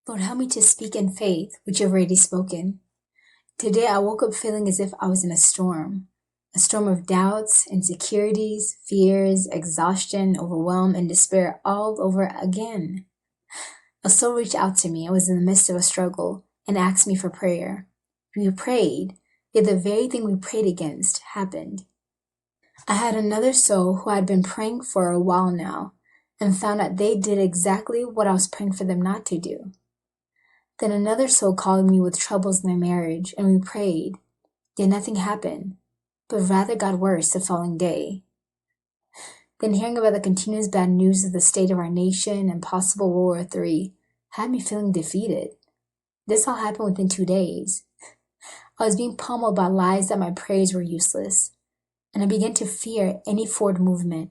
Lord, help me to speak in faith, which you've already spoken. Today I woke up feeling as if I was in a storm of doubts, insecurities, fears, exhaustion, overwhelm, and despair all over again. A soul reached out to me. I was in the midst of a struggle and asked me for prayer. We prayed, yet the very thing we prayed against happened. I had another soul who I had been praying for a while now and found out they did exactly what I was praying for them not to do. Then another soul called me with troubles in their marriage, and we prayed, yet nothing happened, but rather got worse the following day. Then hearing about the continuous bad news of the state of our nation and possible World War III had me feeling defeated. This all happened within 2 days. I was being pummeled by lies that my prayers were useless, and I began to fear any forward movement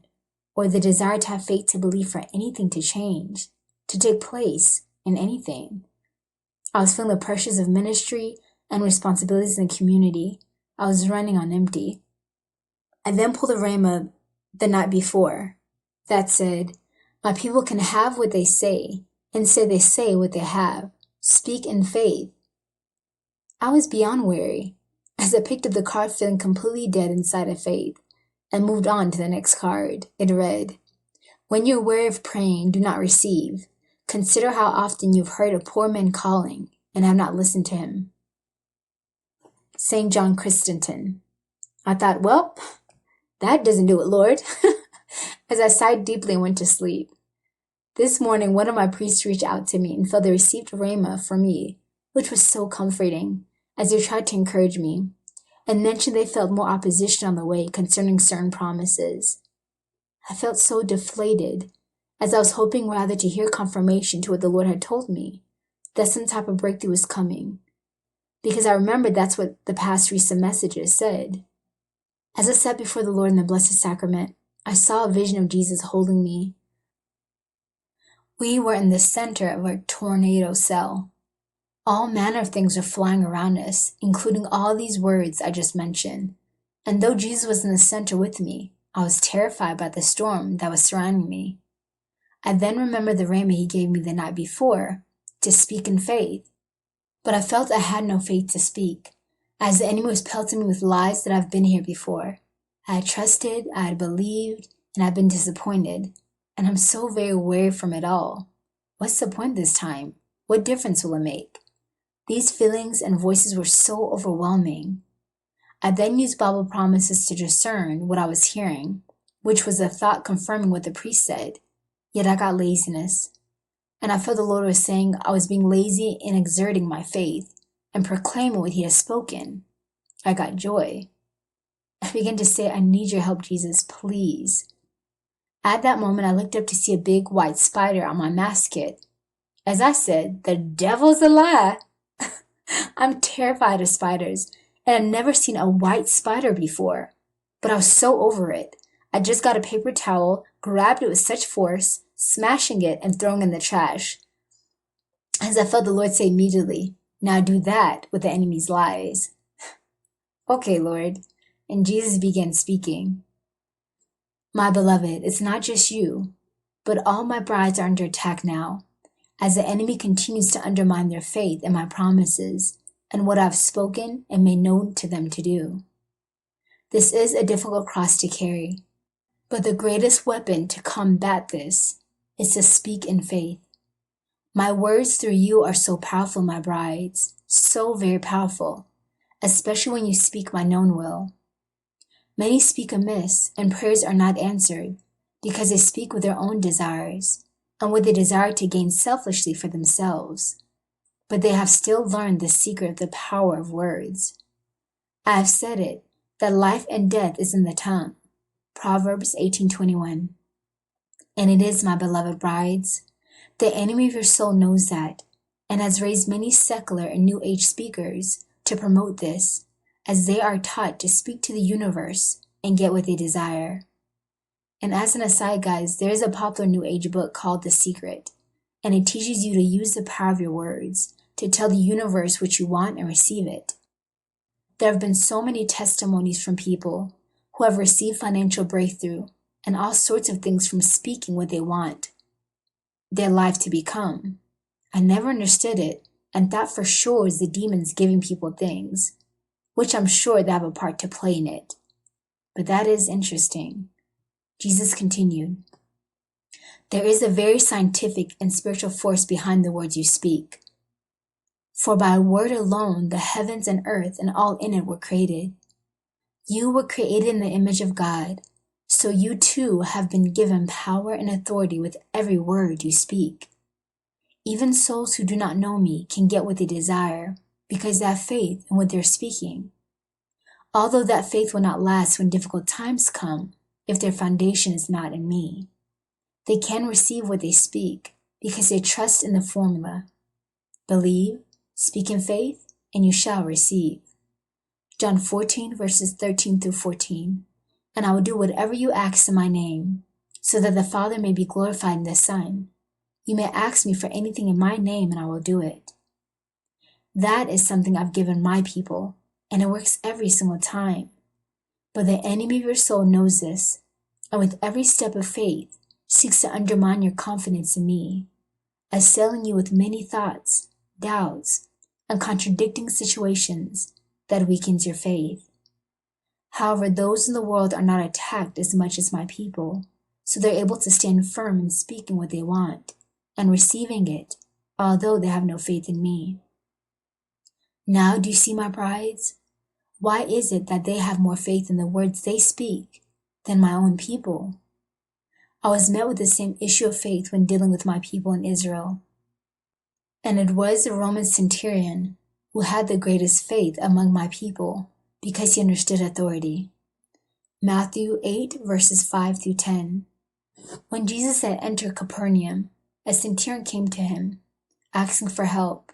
or the desire to have faith to believe for anything to change, to take place in anything. I was feeling the pressures of ministry and responsibilities in the community. I was running on empty. I then pulled a Rhema the night before that said, "My people can have what they say, and say they say what they have. Speak in faith." I was beyond weary as I picked up the card feeling completely dead inside of faith and moved on to the next card. It read, "When you're weary of praying, do not receive. Consider how often you've heard a poor man calling and have not listened to him." St. John Christensen. I thought, well, that doesn't do it, Lord, as I sighed deeply and went to sleep. This morning, one of my priests reached out to me and felt they received Rhema from me, which was so comforting, as they tried to encourage me, and mentioned they felt more opposition on the way concerning certain promises. I felt so deflated, as I was hoping rather to hear confirmation to what the Lord had told me, that some type of breakthrough was coming, because I remembered that's what the past recent messages said. As I sat before the Lord in the Blessed Sacrament, I saw a vision of Jesus holding me. We were in the center of a tornado cell. All manner of things were flying around us, including all these words I just mentioned. And though Jesus was in the center with me, I was terrified by the storm that was surrounding me. I then remembered the Rhema he gave me the night before, to speak in faith. But I felt I had no faith to speak, as the enemy was pelting me with lies that I've been here before. I had trusted, I had believed, and I've been disappointed, and I'm so very weary from it all. What's the point this time? What difference will it make? These feelings and voices were so overwhelming. I then used Bible promises to discern what I was hearing, which was a thought confirming what the priest said. Yet I got laziness, and I felt the Lord was saying I was being lazy in exerting my faith and proclaiming what he has spoken. I got joy. I began to say, "I need your help, Jesus, please." At that moment, I looked up to see a big white spider on my mass kit. As I said, "The devil's a lie." I'm terrified of spiders, and I've never seen a white spider before. But I was so over it. I just got a paper towel, grabbed it with such force, smashing it and throwing it in the trash. As I felt the Lord say immediately, "Now do that with the enemy's lies." Okay, Lord. And Jesus began speaking. "My beloved, it's not just you, but all my brides are under attack now, as the enemy continues to undermine their faith in my promises and what I've spoken and made known to them to do. This is a difficult cross to carry, but the greatest weapon to combat this is to speak in faith. My words through you are so powerful, my brides, so very powerful, especially when you speak my known will. Many speak amiss, and prayers are not answered because they speak with their own desires and what they desire to gain selfishly for themselves. But they have still learned the secret of the power of words. I have said it, that life and death is in the tongue. Proverbs 18:21. And it is, my beloved brides. The enemy of your soul knows that, and has raised many secular and New Age speakers to promote this, as they are taught to speak to the universe and get what they desire. And as an aside, guys, there is a popular New Age book called The Secret, and it teaches you to use the power of your words to tell the universe what you want and receive it. There have been so many testimonies from people who have received financial breakthrough and all sorts of things from speaking what they want their life to become. I never understood it and thought for sure it was the demons giving people things, which I'm sure they have a part to play in it. But that is interesting. Jesus continued, there is a very scientific and spiritual force behind the words you speak. For by a word alone, the heavens and earth and all in it were created. You were created in the image of God, so you too have been given power and authority with every word you speak. Even souls who do not know me can get what they desire because they have faith in what they're speaking. Although that faith will not last when difficult times come if their foundation is not in me. They can receive what they speak because they trust in the formula. Believe, speak in faith, and you shall receive. John 14, verses 13 through 14. And I will do whatever you ask in my name, so that the Father may be glorified in the Son. You may ask me for anything in my name, and I will do it. That is something I've given my people, and it works every single time. But the enemy of your soul knows this, and with every step of faith, seeks to undermine your confidence in me, assailing you with many thoughts, doubts, and contradicting situations that weakens your faith. However, those in the world are not attacked as much as my people, so they're able to stand firm in speaking what they want and receiving it, although they have no faith in me. Now do you see my brides? Why is it that they have more faith in the words they speak than my own people? I was met with the same issue of faith when dealing with my people in Israel. And it was the Roman centurion who had the greatest faith among my people because he understood authority. Matthew 8, verses 5 through 10. When Jesus had entered Capernaum, a centurion came to him, asking for help.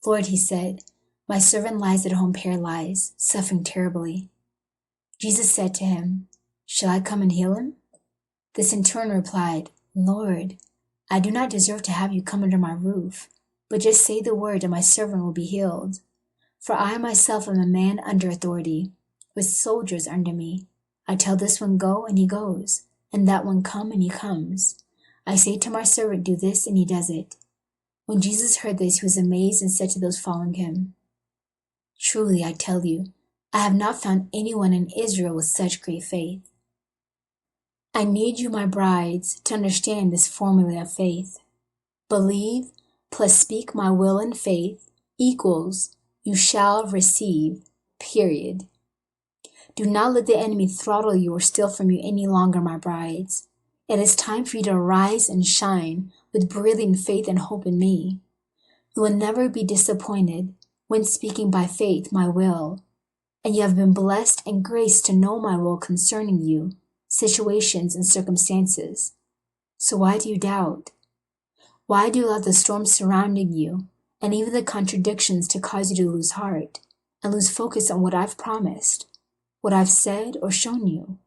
Lord, he said, my servant lies at home paralyzed, suffering terribly. Jesus said to him, shall I come and heal him? The centurion replied, Lord, I do not deserve to have you come under my roof, but just say the word and my servant will be healed. For I myself am a man under authority, with soldiers under me. I tell this one go, and he goes, and that one come, and he comes. I say to my servant, do this, and he does it. When Jesus heard this, he was amazed and said to those following him, truly, I tell you, I have not found anyone in Israel with such great faith. I need you, my brides, to understand this formula of faith. Believe plus speak my will in faith equals you shall receive, period. Do not let the enemy throttle you or steal from you any longer, my brides. It is time for you to rise and shine with brilliant faith and hope in me. You will never be disappointed when speaking by faith my will, and you have been blessed and graced to know my will concerning you, situations and circumstances. So why do you doubt? Why do you allow the storms surrounding you and even the contradictions to cause you to lose heart and lose focus on what I've promised, what I've said or shown you?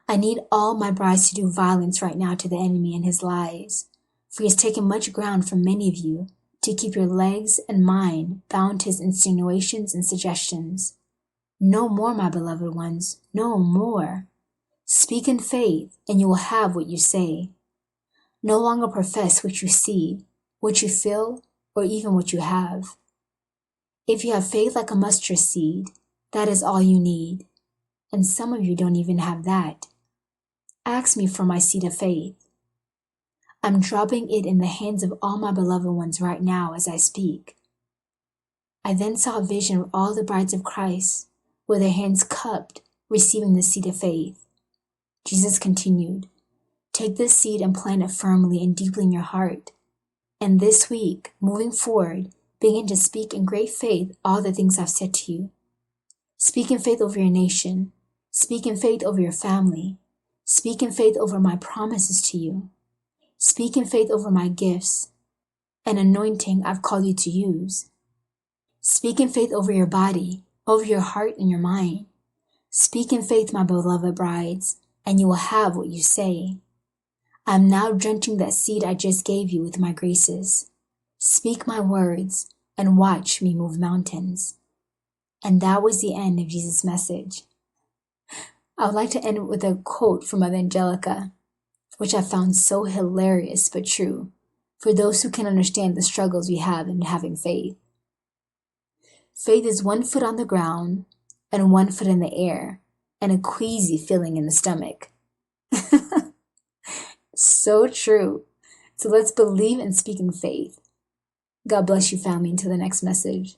I need all my brides to do violence right now to the enemy and his lies, for he has taken much ground from many of you to keep your legs and mind bound to his insinuations and suggestions. No more, my beloved ones, no more. Speak in faith, and you will have what you say. No longer profess what you see, what you feel, or even what you have. If you have faith like a mustard seed, that is all you need, and some of you don't even have that. Ask me for my seed of faith. I'm dropping it in the hands of all my beloved ones right now as I speak. I then saw a vision of all the brides of Christ, with their hands cupped, receiving the seed of faith. Jesus continued, take this seed and plant it firmly and deeply in your heart. And this week, moving forward, begin to speak in great faith all the things I've said to you. Speak in faith over your nation. Speak in faith over your family. Speak in faith over my promises to you. Speak in faith over my gifts and anointing I've called you to use. Speak in faith over your body, over your heart and your mind. Speak in faith, my beloved brides, and you will have what you say. I am now drenching that seed I just gave you with my graces. Speak my words and watch me move mountains. And that was the end of Jesus' message. I would like to end with a quote from Mother Angelica, which I found so hilarious but true, for those who can understand the struggles we have in having faith. Faith is 1 foot on the ground and 1 foot in the air and a queasy feeling in the stomach. So true. So let's believe and speak in faith. God bless you, family. Until the next message.